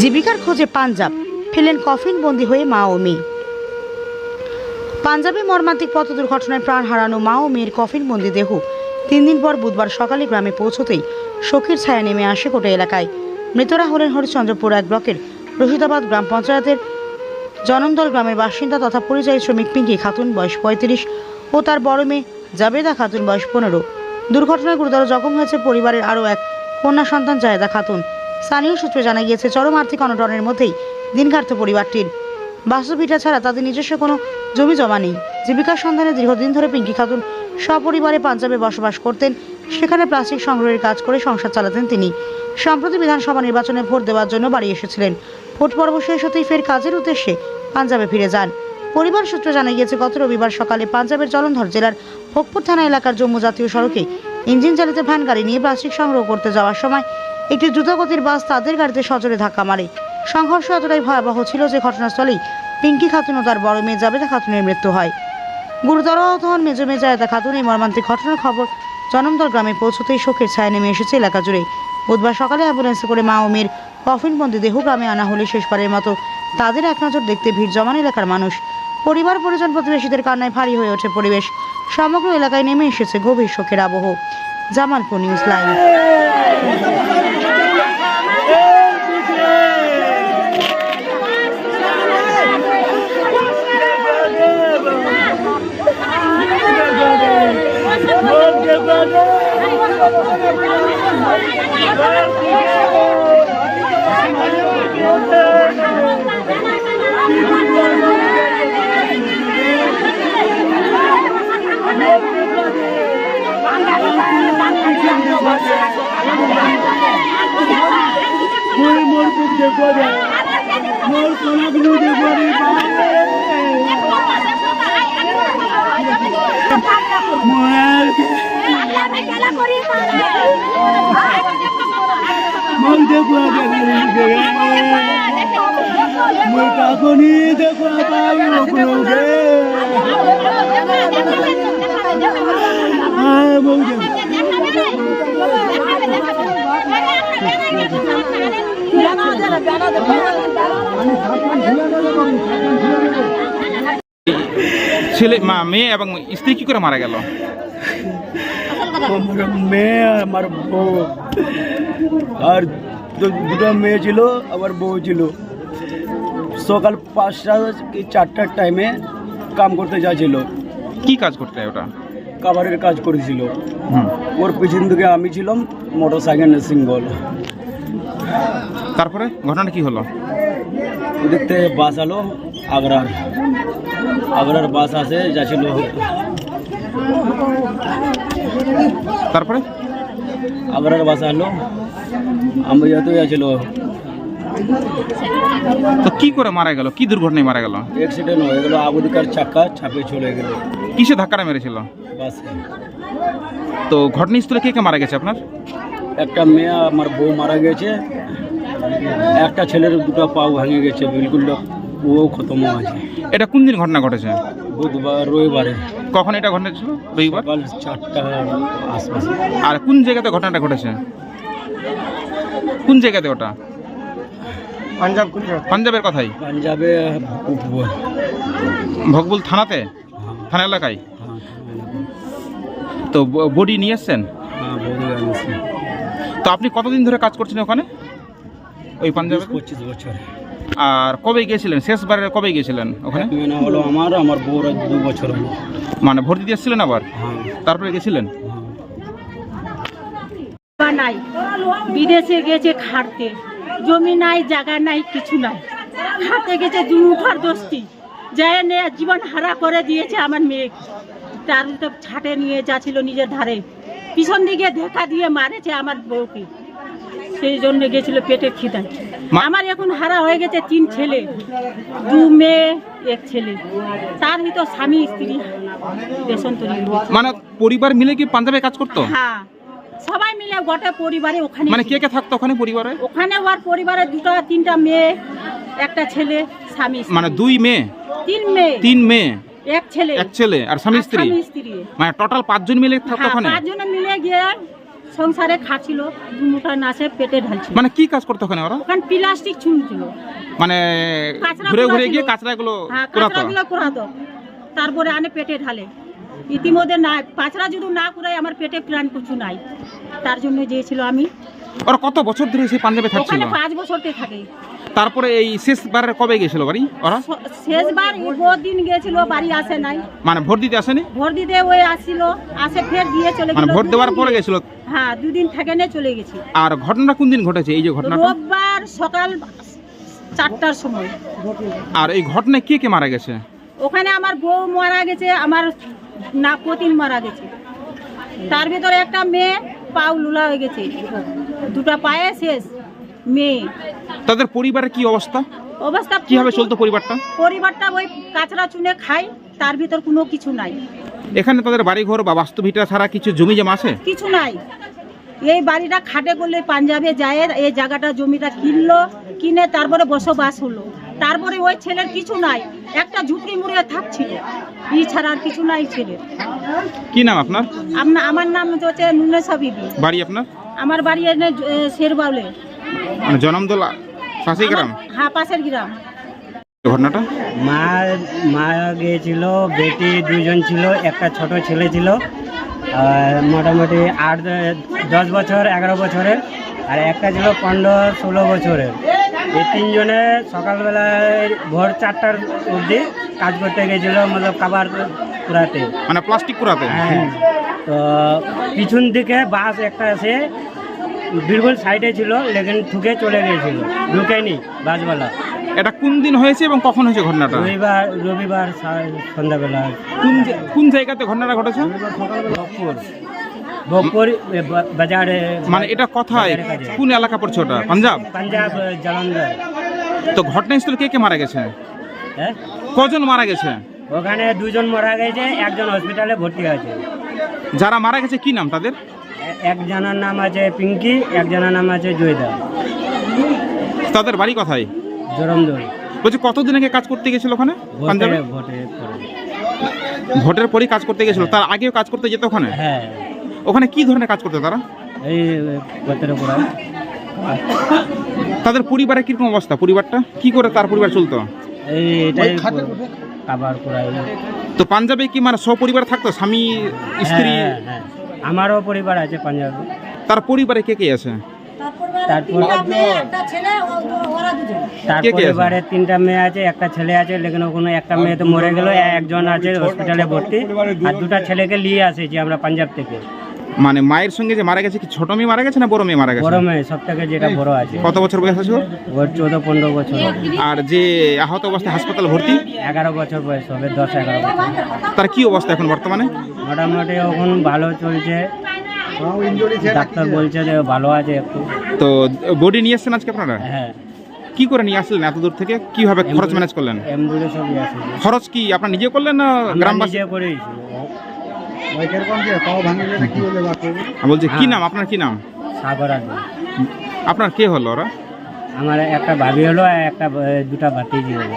জীবিকার খোঁজে পাঞ্জাব, ফেলেন কফিন বন্দী হয়ে মা ও মেয়ে। পাঞ্জাবে মর্মান্তিক পথ দুর্ঘটনায় প্রাণ হারানো মা ও মেয়ের কফিন বন্দী দেহ 3 দিন পর বুধবার সকালে গ্রামে পৌঁছতেই শোকের ছায়া নেমে আসে গোটা এলাকায়। মৃতরা হলেন হরিশ্চন্দ্রপুর 1 ব্লকের রশিদাবাদ গ্রাম পঞ্চায়েতের জনমদল গ্রামের বাসিন্দা তথা পরিযায়ী শ্রমিক পিঙ্কি খাতুন বয়স 35 ও তার বড় মেয়ে জাবেদা খাতুন বয়স 15। দুর্ঘটনায় গুরুতর জখম হয়েছে পরিবারের আরও এক কন্যা সন্তান জায়েদা খাতুন। স্থানীয় সূত্রে জানা গিয়েছে চরম আর্থিক অনটনের মধ্যেই দিন কাটত পরিবারটির। বাস্তুভিটা ছাড়া তাদের নিজস্ব কোনো জমি জমা নেই। জীবিকার সন্ধানে দীর্ঘদিন ধরে পিঙ্কি খাতুন সপরিবারে পাঞ্জাবে বসবাস করতেন। সেখানে প্লাস্টিক সংগ্রহের কাজ করে সংসার চালাতেন তিনি। সম্প্রতি বিধানসভা নির্বাচনে ভোট দেওয়ার জন্য বাড়ি এসেছিলেন। ভোট পর্ব শেষ হতেই ফের কাজের উদ্দেশ্যে পাঞ্জাবে ফিরে যান। পরিবার সূত্রে জানা গিয়েছে গত রবিবার সকালে পাঞ্জাবের জলন্ধর জেলার ভোগপুর থানা এলাকার জম্মু জাতীয় সড়কে ইঞ্জিন চালিত ভ্যান গাড়ি নিয়ে প্লাস্টিক সংগ্রহ করতে যাওয়ার সময় একটি দ্রুতগতির বাস তাদের গাড়িতে সজোরে ধাক্কা মারে। সংঘর্ষ এতটাই ভয়াবহ ছিল যে ঘটনাস্থলেই পিঙ্কি খাতুন ও তার বড় মেয়ে জাবেদা খাতুনের মৃত্যু হয়। গুরুতর আহত হন মেজো মেয়ে জায়েদা খাতুন। এই মর্মান্তিক ঘটনার খবর জনমদল গ্রামে পৌঁছতেই শোকের ছায়া নেমে এসেছে এলাকা জুড়ে। বুধবার সকালে অ্যাম্বুলেন্সে করে মা ও মেয়ের কফিনবন্দি দেহ গ্রামে আনা হলে শেষবারের মতো তাদের এক নজর দেখতে ভিড় জমান এলাকার মানুষ। পরিবার পরিজন প্রতিবেশীদের কান্নায় ভারী হয়ে ওঠে পরিবেশ। সমগ্র এলাকায় নেমে এসেছে গভীর শোকের আবহ। Jamalpur news live. ছেলে মা মেয়ে এবং স্ত্রী কি করে মারা গেল? মেয়ে আমার বউ আর দুটো মেয়ে ছিল, আমার বউ ছিল। সকাল 5টা কি 4টার টাইমে কাম করতে যাচ্ছিল। কি কাজ করতে? ওটা কাভারের কাজ করেছিল। ওর পিছন দিকে আমি ছিলাম, মোটর সাইকেল সিঙ্গল। তারপরে ঘটনাটা কি হলো? ওদিক থেকে বাস আলো, আগ্রার বাস আসে যাচ্ছিল। তারপরে আগ্রার বাস আলো, আমি যেতে যাচ্ছিল। তো কি করে মারা গেল? কি দুর্ঘটনায় মারা গেল? অ্যাক্সিডেন্ট হয়ে গেল, আবুদিকার চাকা চাপে চলে গেল। কিসে ধাক্কাটা মেরেছিল? বাসে। তো ঘটনাস্থলে কে কে মারা গেছে আপনার? একটা মেয়ে আমার বউ মারা গেছে, একটা ছেলের দুটো পাও ভেঙে গেছে, বিলকুল ও খতম আছে। এটা কোন দিন ঘটনা ঘটেছে? বুধবার, রবিবারে। কখন এটা ঘটেছিল? রবিবার সকাল 4টার আশপাশে। আর কোন জায়গাতে ঘটনাটা ঘটেছে? কোন জায়গাতে ওটা? পাঞ্জাবের কথাই? পাঞ্জাবে ভগবুল থানাতে, থানা এলাকায়। তো বডি নিয়ে এসছেন? তো আপনি কতদিন ধরে কাজ করছেন ওখানে, ওই পাঞ্জাবে? 25 বছর। আর কবে গিয়েছিলেন? শেষবারে কবে গিয়েছিলেন ওখানে? হলো আমার বউর 2 বছর হলো। মানে ভর্তি দিয়ে এসেছিলেন আবার? তারপরে গেছিলেন? নাই, বিদেশে গেছে খাটতে, জমি নাই, জায়গা নাই, কিছু নাই। খাটতে গেছে দুমুঠার দোস্তি, যায় নিয়ে জীবন হারা করে দিয়েছে আমার মেয়ে। তার তো ছাটে নিয়ে যাচ্ছিল নিজের ধারে, পিছন দিকে ধাক্কা দিয়ে মারেছে আমার বউকে। সেই জন্য গেছিল পেটের খিদায়। আমার এখন হারা হয়ে গেছে 3 ছেলে, 2 মেয়ে, 1 ছেলে। তার ভিতর স্বামী স্ত্রী দেশান্তরী। মানে পরিবার মিলে কি পাঞ্জাবে কাজ করতো? হ্যাঁ, সবাই মিলে গোটা পরিবারে ওখানে। মানে কে কে থাকতো ওখানে পরিবারে? ওখানে ওর পরিবারে 2-3টা মেয়ে, একটা ছেলে, স্বামী। মানে 2 মেয়ে? 3 মেয়ে। 3 মেয়ে, 1 ছেলে। 1 ছেলে আর স্বামী স্ত্রী। মানে টোটাল 5 জন মিলে থাকতো হ্যাঁ, ওখানে? 5 জনে মিলে গিয়ে সংসারে খাচ্ছিল, দু মুঠা নাচে পেটে ঢালছিল। মানে কি কাজ করতো ওখানে ওরা? ওখানে প্লাস্টিক ছুঁড়ছিল, মানে কাঁচরা ঘুরে ঘুরে কুড়াচ্ছিল। গিয়ে কাঁচরাগুলো হ্যাঁ, কুড়াতো? কাঁচরাগুলো কুড়াতো, তারপরে আনে পেটে ঢালে। ইতিমধ্যে না কাঁচরা যদি না কুড়াই আমার পেটে প্রাণ কিছু নাই, তার জন্য গিয়েছিল আমি। ওরা কত বছর ধরে সেই পাঞ্জাবে থাকছিল? ওখানে 5 বছরতে থাকে। তারপরে এই শেষবারে কবে গেছিল বাড়ি ওরা? শেষবার বহুত দিন গিয়েছিল, বাড়ি আসে নাই। মানে ভোট দিতে আসেনি? ভোট দিতে ওই আসছিল, আসে ফের দিয়ে চলে মানে গেল। ভোট দেওয়ার পরে গেছিল? হ্যাঁ, 2 দিন থেকে নিয়ে চলে গেছি। আর ঘটনাটা কোন দিন ঘটেছে এই যে ঘটনাটা? রোববার সকাল 4টার সময়। আর এই ঘটনায় কে কে মারা গেছে? ওখানে আমার বউ মারা গেছে, আমার নাপতিন মারা গেছে, তার ভিতরে একটা মেয়ে পাও লুলা হয়ে গেছে, 2টা পায়ে শেষ মেয়ে। তাদের পরিবারের কি অবস্থা? অবস্থা কিভাবে চলতো পরিবারটা? পরিবারটা ওই কাঁচরা চুনে খায়, তার ভিতর কোনো কিছু নাই। এখানে তাদের বাড়িঘর বা বাস্তুভিটা ছাড়া কিছু জমি জমা আছে? কিছু নাই। এই বাড়িটা খাটে করলে পাঞ্জাবে যায়, এই জায়গাটা জমিটা কিনলো, কিনে তারপরে বসবাস হলো। তারপরে ওই ছেলের কিছু নাই, একটা ঝুপড়ি মুড়িয়ে থাকছিল, ই ছাড়া আর কিছু নাই ছেলের। কি নাম আপনার? আমার নাম হচ্ছে নুনেসা বিবি। বাড়ি আপনার? আমার বাড়ি এনে শেরবাউলে। মানে জনমদোলা পাশেই গ্রাম? হ্যাঁ, পাশের গ্রাম। ঘটনাটা মা গিয়েছিল, বেটি 2 জন ছিল, একটা ছোট ছেলে ছিল, আর মোটামুটি 8-10 বছর 11 বছরের, আর একটা ছিল 15-16 বছরের। এই 3 জনে সকালবেলায় ভোর 4টার অবধি কাজ করতে গেছিল, মতলব খাবার কুড়াতে, মানে প্লাস্টিক কুড়াতে? হ্যাঁ। তো পিছন দিকে বাস একটা এসে বিলকুল সাইডে ছিল, লেকিন ঠুকে চলে গিয়েছিল, ঢুকেনি বাসওয়ালা। এটা কোন দিন হয়েছে এবং কখন হয়েছে ঘটনাটা? রবিবার সন্ধ্যাবেলা। কোন জায়গাতে ঘটনাটা ঘটেছে? ভোগপুর বাজারে। মানে এটা কোথায়, কোন এলাকা পড়ছে ওটা? পাঞ্জাব? পাঞ্জাব জলন্ধর। তো ঘটনাস্থলে কে কে মারা গেছে? হ্যাঁ, কজন মারা গেছে? ওখানে 2 জন মারা গেছে, একজন হসপিটালে ভর্তি আছে। যারা মারা গেছে কি নাম তাদের? একজনের নাম আছে পিঙ্কি, একজনের নাম আছে জয়দা। তাদের বাড়ি কোথায়? জোরমদল। বলছি কতদিন আগে কাজ করতে গেছিল ওখানে পাঞ্জাবে? ভোটের পরই কাজ করতে গেছিল, তার আগেও কাজ করতে যেত ওখানে? হ্যাঁ। ওখানে কি ধরনের কাজ করতে তারা? এই গোতের উপর। তাদের পরিবারের কিরকম অবস্থা? পরিবারটা কি করে তার পরিবার চলতো? এটাই খাবার কুড়াই। তো পাঞ্জাবে কি মানে সপরিবার থাকতো, স্বামী স্ত্রী? হ্যাঁ, আমারও পরিবার আছে পাঞ্জাবে। তার পরিবারে কে কে আছে? তার কে কে আছে? পরিবারে 3টা মেয়ে আছে, একটা ছেলে আছে, লেকিন ওখানে একটা মেয়ে তো মরে গেল, একজন আছে হসপিটালে ভর্তি, আর 2টা ছেলেকে নিয়ে আসেছি আমরা পাঞ্জাব থেকে। মানে মায়ের সঙ্গে যে মারা গেছে কি ছোট মেয়ে মারা গেছে না বড় মেয়ে মারা গেছে? বড় মেয়ে, সব থেকে যেটা বড় আছে। কত বছর বয়স আছে? ওর 14-15 বছর। আর যে আহত অবস্থায় হাসপাতালে ভর্তি? 11 বছর বয়স হবে, 10-11 বছর। তার কি অবস্থা এখন বর্তমানে? মোটামুটি এখন ভালো চলছে, ডাক্তার বলছে যে ভালো আছে একটু। তো বডি নিয়ে এসছেন আজকে আপনারা? হ্যাঁ। কি করে নিয়ে আসলেন এত দূর থেকে? কিভাবে খরচ ম্যানেজ করলেন? অ্যাম্বুলেন্সও নিয়ে আসে। খরচ কি আপনার নিজে করলেন না গ্রামবাসী? নিজে করেছি। বলছি কি নাম আপনার? কি নাম? সাগর আলী। আপনার কে হলো ওরা? আমার একটা ভাবি হলো, আর 2টা ভাতিজি হলো।